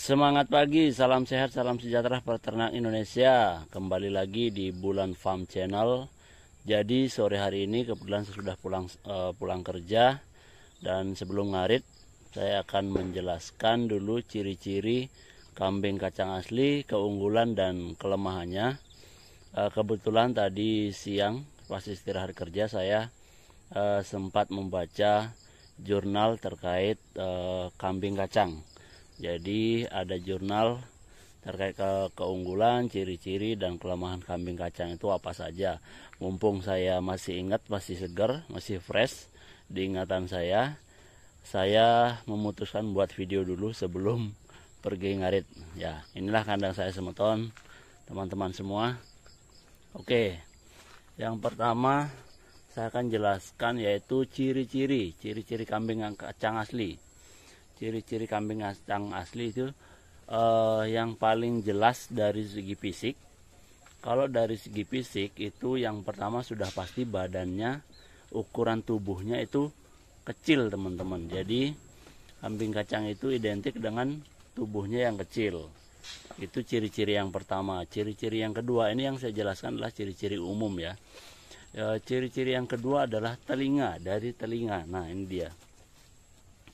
Semangat pagi, salam sehat, salam sejahtera peternak Indonesia. Kembali lagi di Bulan Farm Channel. Jadi sore hari ini kebetulan saya sudah pulang kerja, dan sebelum ngarit saya akan menjelaskan dulu ciri-ciri kambing kacang asli, keunggulan dan kelemahannya. Kebetulan tadi siang pas istirahat kerja saya sempat membaca jurnal terkait kambing kacang. Jadi ada jurnal terkait keunggulan, ciri-ciri dan kelemahan kambing kacang itu apa saja. Mumpung saya masih ingat, masih segar, masih fresh di ingatan saya memutuskan buat video dulu sebelum pergi ngarit. Ya, inilah kandang saya semeton, teman-teman semua. Oke, yang pertama saya akan jelaskan yaitu ciri-ciri kambing kacang asli. Ciri-ciri kambing kacang asli itu yang paling jelas dari segi fisik. Kalau dari segi fisik itu yang pertama sudah pasti badannya, ukuran tubuhnya itu kecil teman-teman. Jadi kambing kacang itu identik dengan tubuhnya yang kecil. Itu ciri-ciri yang pertama. Ciri-ciri yang kedua, ini yang saya jelaskan adalah ciri-ciri umum ya. Ciri-ciri yang kedua adalah telinga, dari telinga. Nah ini dia.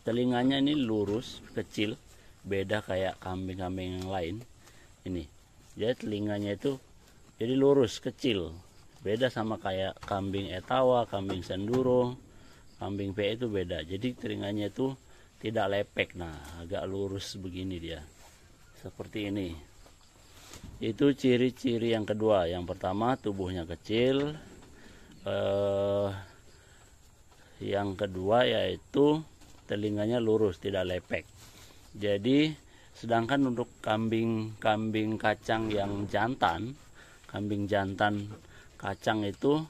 Telinganya ini lurus, kecil, beda kayak kambing-kambing yang lain. Ini, jadi telinganya itu jadi lurus, kecil, beda sama kayak kambing Etawa, kambing Senduro, kambing PE itu beda. Jadi telinganya itu tidak lepek, nah agak lurus begini dia, seperti ini. Itu ciri-ciri yang kedua. Yang pertama tubuhnya kecil, yang kedua yaitu telinganya lurus, tidak lepek. Jadi sedangkan untuk kambing kacang yang jantan, kambing jantan kacang itu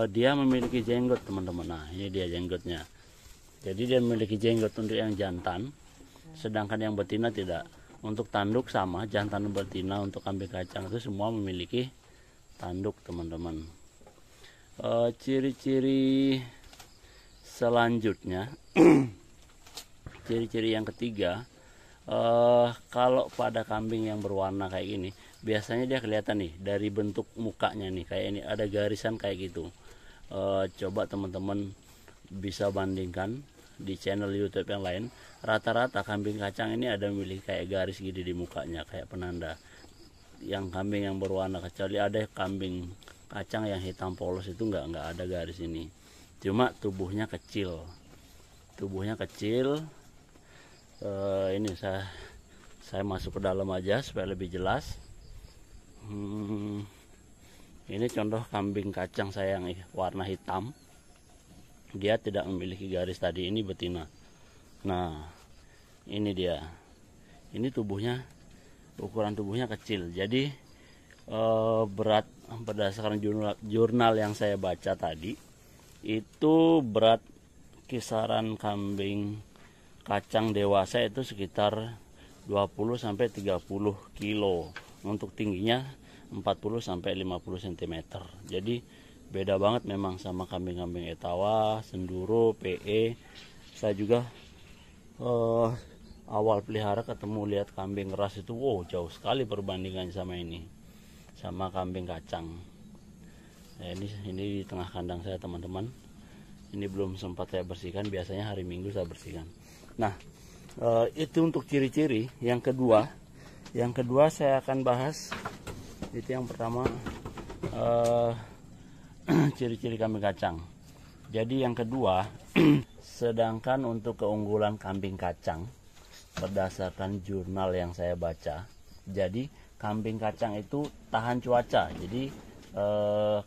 dia memiliki jenggot teman-teman. Nah ini dia jenggotnya. Jadi dia memiliki jenggot untuk yang jantan, sedangkan yang betina tidak. Untuk tanduk sama, jantan dan betina untuk kambing kacang itu semua memiliki tanduk teman-teman. Ciri-ciri selanjutnya ciri-ciri yang ketiga, kalau pada kambing yang berwarna kayak gini, biasanya dia kelihatan nih dari bentuk mukanya nih, kayak ini ada garisan kayak gitu. Coba teman-teman bisa bandingkan di channel YouTube yang lain, rata-rata kambing kacang ini ada memiliki kayak garis gini di mukanya, kayak penanda. Yang kambing yang berwarna, kecuali ada kambing kacang yang hitam polos itu nggak ada garis ini. Cuma tubuhnya kecil, ini saya masuk ke dalam aja supaya lebih jelas. Ini contoh kambing kacang saya yang warna hitam, dia tidak memiliki garis tadi, ini betina. Nah ini dia, ini tubuhnya, ukuran tubuhnya kecil. Jadi berat berdasarkan jurnal yang saya baca tadi, itu berat kisaran kambing kacang dewasa itu sekitar 20-30 kilo. Untuk tingginya 40-50 cm. Jadi beda banget memang sama kambing-kambing Etawa, Senduro, PE. Saya juga awal pelihara ketemu lihat kambing ras itu, wow, jauh sekali perbandingannya sama ini, sama kambing kacang. Nah, ini di tengah kandang saya teman-teman. Ini belum sempat saya bersihkan, biasanya hari Minggu saya bersihkan. Nah itu untuk ciri-ciri. Yang kedua saya akan bahas, itu yang pertama ciri-ciri kambing kacang. Jadi yang kedua, sedangkan untuk keunggulan kambing kacang berdasarkan jurnal yang saya baca, jadi kambing kacang itu tahan cuaca. Jadi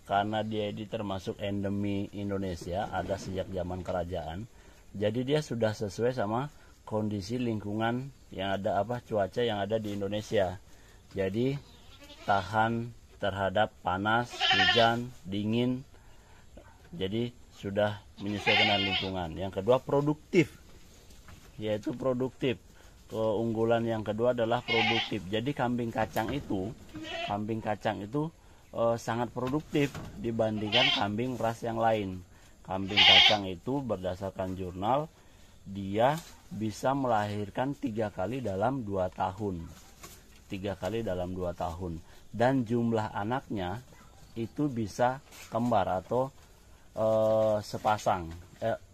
karena dia ini termasuk endemi Indonesia, ada sejak zaman kerajaan, jadi dia sudah sesuai sama kondisi lingkungan yang ada, cuaca yang ada di Indonesia. Jadi tahan terhadap panas, hujan, dingin. Jadi sudah menyesuaikan dengan lingkungan. Yang kedua produktif, yaitu produktif. Keunggulan yang kedua adalah produktif. Jadi kambing kacang itu sangat produktif dibandingkan kambing ras yang lain. Kambing kacang itu berdasarkan jurnal dia bisa melahirkan 3 kali dalam 2 tahun. 3 kali dalam 2 tahun. Dan jumlah anaknya itu bisa kembar atau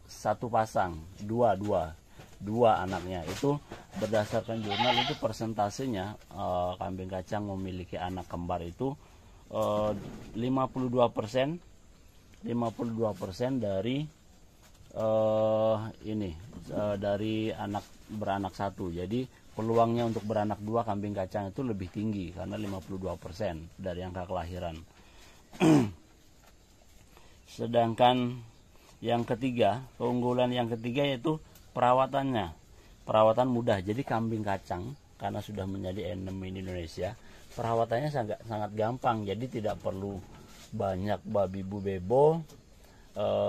satu pasang, dua anaknya. Itu berdasarkan jurnal, itu persentasenya kambing kacang memiliki anak kembar itu 52% dari dari anak beranak satu. Jadi peluangnya untuk beranak 2 kambing kacang itu lebih tinggi karena 52% dari angka kelahiran. Sedangkan yang ketiga, keunggulan yang ketiga yaitu perawatannya. Perawatan mudah. Jadi kambing kacang karena sudah menjadi endemi di Indonesia, perawatannya sangat gampang. Jadi tidak perlu banyak babi bu bebo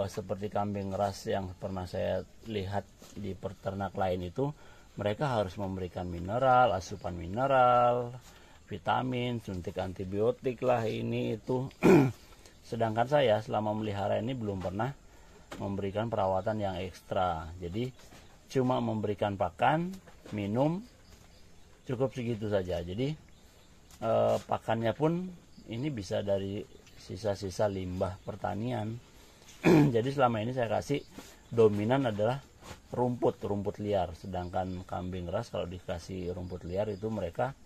seperti kambing ras yang pernah saya lihat di peternak lain itu. Mereka harus memberikan mineral, asupan mineral, vitamin, suntik antibiotik lah ini itu. Sedangkan saya selama melihara ini belum pernah memberikan perawatan yang ekstra. Jadi cuma memberikan pakan, minum, cukup segitu saja. Jadi pakannya pun ini bisa dari sisa-sisa limbah pertanian. Jadi selama ini saya kasih dominan adalah rumput liar. Sedangkan kambing ras kalau dikasih rumput liar itu mereka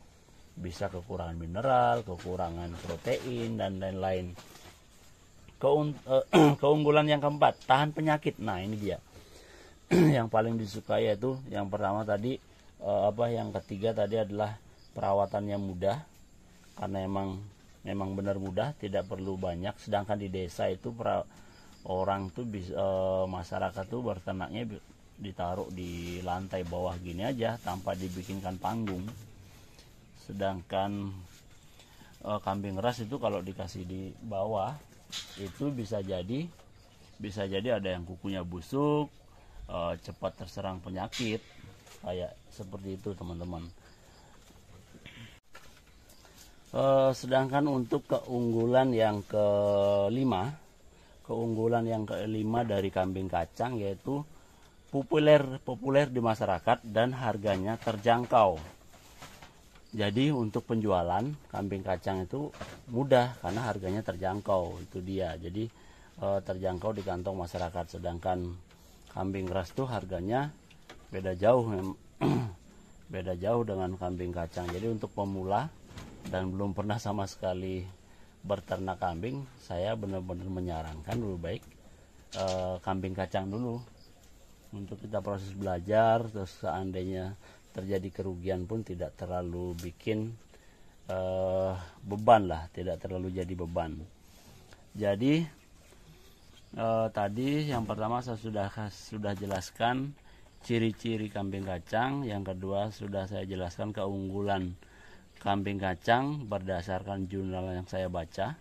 bisa kekurangan mineral, kekurangan protein dan lain-lain. Keunggulan yang keempat, tahan penyakit. Nah ini dia yang paling disukai, yaitu yang pertama tadi yang ketiga tadi adalah perawatannya mudah, karena memang benar mudah, tidak perlu banyak. Sedangkan di desa itu orang tuh masyarakat tuh berternaknya ditaruh di lantai bawah gini aja tanpa dibikinkan panggung. Sedangkan kambing ras itu kalau dikasih di bawah itu bisa jadi ada yang kukunya busuk, cepat terserang penyakit, kayak seperti itu teman-teman. Sedangkan untuk keunggulan yang kelima dari kambing kacang yaitu populer di masyarakat dan harganya terjangkau. Jadi untuk penjualan kambing kacang itu mudah karena harganya terjangkau, itu dia. Jadi terjangkau di kantong masyarakat. Sedangkan kambing ras itu harganya beda jauh dengan kambing kacang. Jadi untuk pemula dan belum pernah sama sekali berternak kambing, saya benar-benar menyarankan lebih baik kambing kacang dulu untuk kita proses belajar. Terus seandainya terjadi kerugian pun tidak terlalu bikin beban lah, tidak terlalu jadi beban. Jadi tadi yang pertama saya sudah jelaskan ciri-ciri kambing kacang, yang kedua sudah saya jelaskan keunggulan kambing kacang berdasarkan jurnal yang saya baca,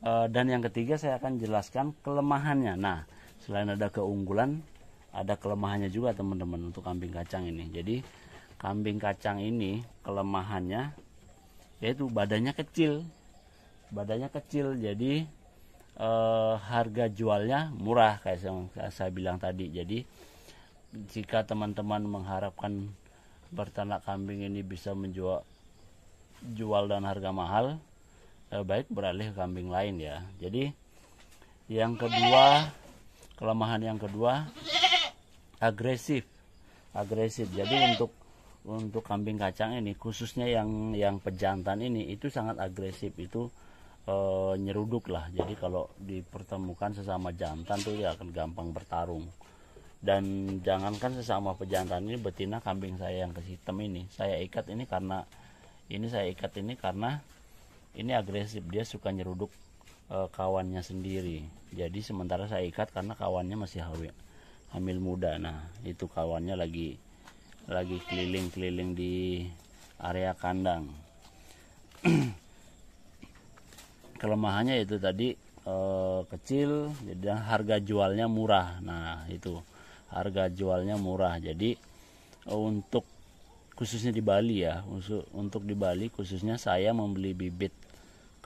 dan yang ketiga saya akan jelaskan kelemahannya. Nah, selain ada keunggulan, ada kelemahannya juga teman-teman untuk kambing kacang ini. Jadi kambing kacang ini kelemahannya yaitu badannya kecil. Jadi harga jualnya murah kayak saya bilang tadi. Jadi jika teman-teman mengharapkan berternak kambing ini bisa menjual dan harga mahal, baik beralih ke kambing lain ya. Jadi yang kedua, kelemahan yang kedua, agresif. Jadi untuk kambing kacang ini khususnya yang pejantan ini itu sangat agresif, itu nyeruduk lah. Jadi kalau dipertemukan sesama jantan tuh dia akan gampang bertarung. Dan jangankan sesama pejantan, ini betina kambing saya yang hitam ini saya ikat ini karena ini agresif, dia suka nyeruduk kawannya sendiri. Jadi sementara saya ikat karena kawannya masih hamil muda. Nah itu kawannya lagi keliling-keliling di area kandang. Kelemahannya itu tadi kecil, jadi harga jualnya murah. Nah itu harga jualnya murah. Jadi untuk khususnya di Bali ya, untuk di Bali khususnya saya membeli bibit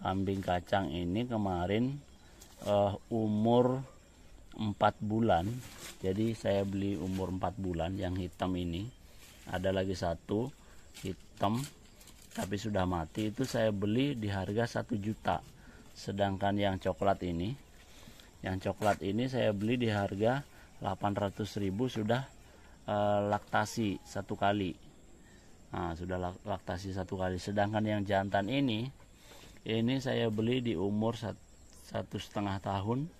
kambing kacang ini kemarin umur 4 bulan. Jadi saya beli umur 4 bulan yang hitam ini. Ada lagi satu hitam tapi sudah mati, itu saya beli di harga 1 juta. Sedangkan yang coklat ini saya beli di harga 800.000, sudah laktasi 1 kali. Nah, sudah laktasi 1 kali. Sedangkan yang jantan ini saya beli di umur 1,5 tahun,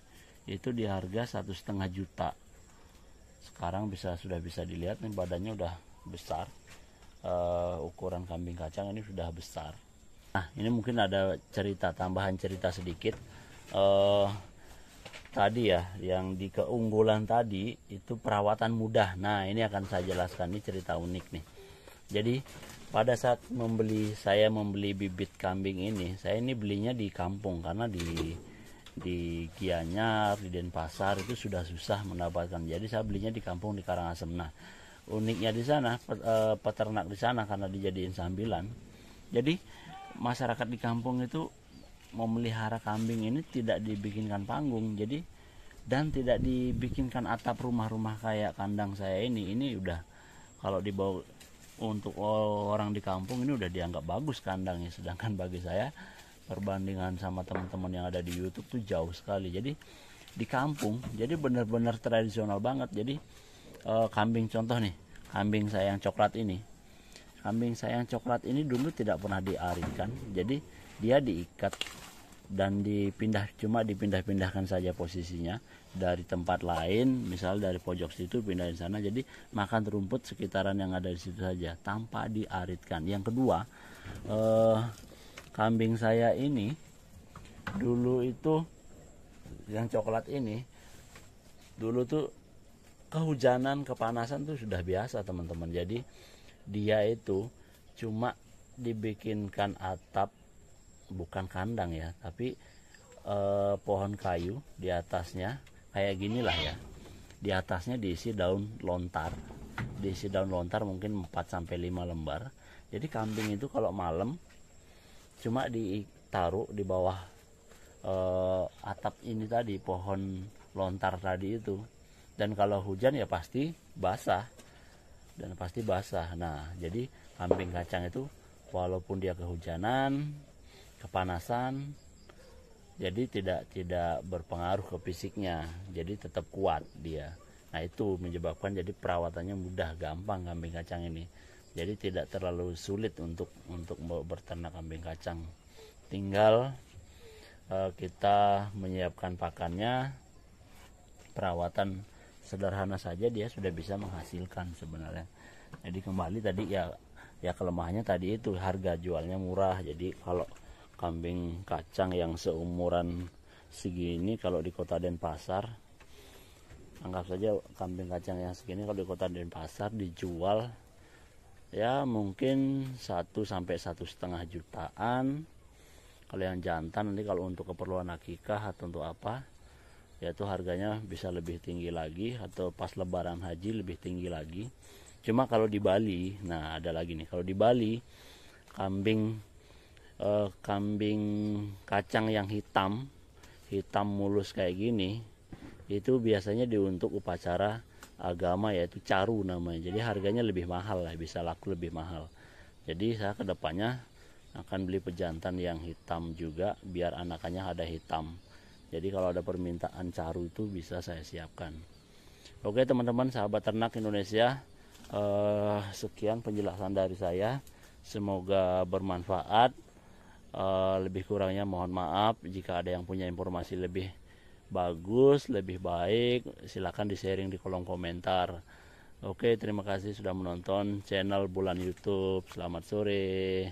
itu di harga 1,5 juta. Sekarang sudah bisa dilihat nih, badannya udah besar. Ukuran kambing kacang ini sudah besar. Nah, ini mungkin ada tambahan cerita sedikit. Tadi ya, yang di keunggulan tadi itu perawatan mudah. Nah, ini akan saya jelaskan, ini cerita unik nih. Jadi pada saat saya membeli bibit kambing ini, saya ini belinya di kampung karena di Gianyar, di Denpasar itu sudah susah mendapatkan. Jadi saya belinya di kampung di Karangasem. Nah, uniknya di sana peternak di sana karena dijadiin sambilan. Jadi masyarakat di kampung itu memelihara kambing ini tidak dibikinkan panggung, dan tidak dibikinkan atap rumah-rumah kayak kandang saya ini. Ini udah kalau dibawa untuk orang di kampung ini udah dianggap bagus kandangnya, sedangkan bagi saya perbandingan sama teman-teman yang ada di YouTube tuh jauh sekali. Jadi di kampung jadi benar-benar tradisional banget. Jadi kambing, contoh nih, kambing saya yang coklat ini dulu tidak pernah diaritkan. Jadi dia diikat dan cuma dipindah-pindahkan saja posisinya dari tempat lain, misal dari pojok situ pindahin sana. Jadi makan rumput sekitaran yang ada di situ saja tanpa diaritkan. Yang kedua, kambing saya ini dulu itu yang coklat ini dulu tuh kehujanan, kepanasan tuh sudah biasa teman-teman. Jadi dia itu cuma dibikinkan atap, bukan kandang ya, tapi pohon kayu di atasnya kayak gini lah ya. Di atasnya diisi daun lontar. Mungkin 4-5 lembar. Jadi kambing itu kalau malam cuma ditaruh di bawah atap ini tadi, pohon lontar tadi itu. Dan kalau hujan ya pasti basah. Nah, jadi kambing kacang itu walaupun dia kehujanan, kepanasan, jadi tidak berpengaruh ke fisiknya, jadi tetap kuat dia. Nah, itu menyebabkan jadi perawatannya mudah, gampang kambing kacang ini. Jadi tidak terlalu sulit untuk berternak kambing kacang. Tinggal kita menyiapkan pakannya, perawatan sederhana saja dia sudah bisa menghasilkan sebenarnya. Jadi kembali tadi ya kelemahannya tadi itu harga jualnya murah. Jadi kalau kambing kacang yang seumuran segini kalau di kota Denpasar, anggap saja kambing kacang yang segini kalau di kota Denpasar dijual ya mungkin 1 sampai 1,5 jutaan. Kalau yang jantan nanti kalau untuk keperluan akikah atau untuk apa, yaitu harganya bisa lebih tinggi lagi, atau pas lebaran haji lebih tinggi lagi. Cuma kalau di Bali, nah ada lagi nih, kalau di Bali kambing kacang yang hitam mulus kayak gini itu biasanya untuk upacara agama, yaitu caru namanya. Jadi harganya lebih mahal lah, bisa laku lebih mahal. Jadi saya kedepannya akan beli pejantan yang hitam juga, biar anakannya ada hitam. Jadi kalau ada permintaan caru itu bisa saya siapkan. Oke teman-teman sahabat ternak Indonesia, sekian penjelasan dari saya. Semoga bermanfaat. Lebih kurangnya mohon maaf. Jika ada yang punya informasi lebih bagus, lebih baik, silakan di-sharing di kolom komentar. Oke, terima kasih sudah menonton channel Bulan YouTube. Selamat sore.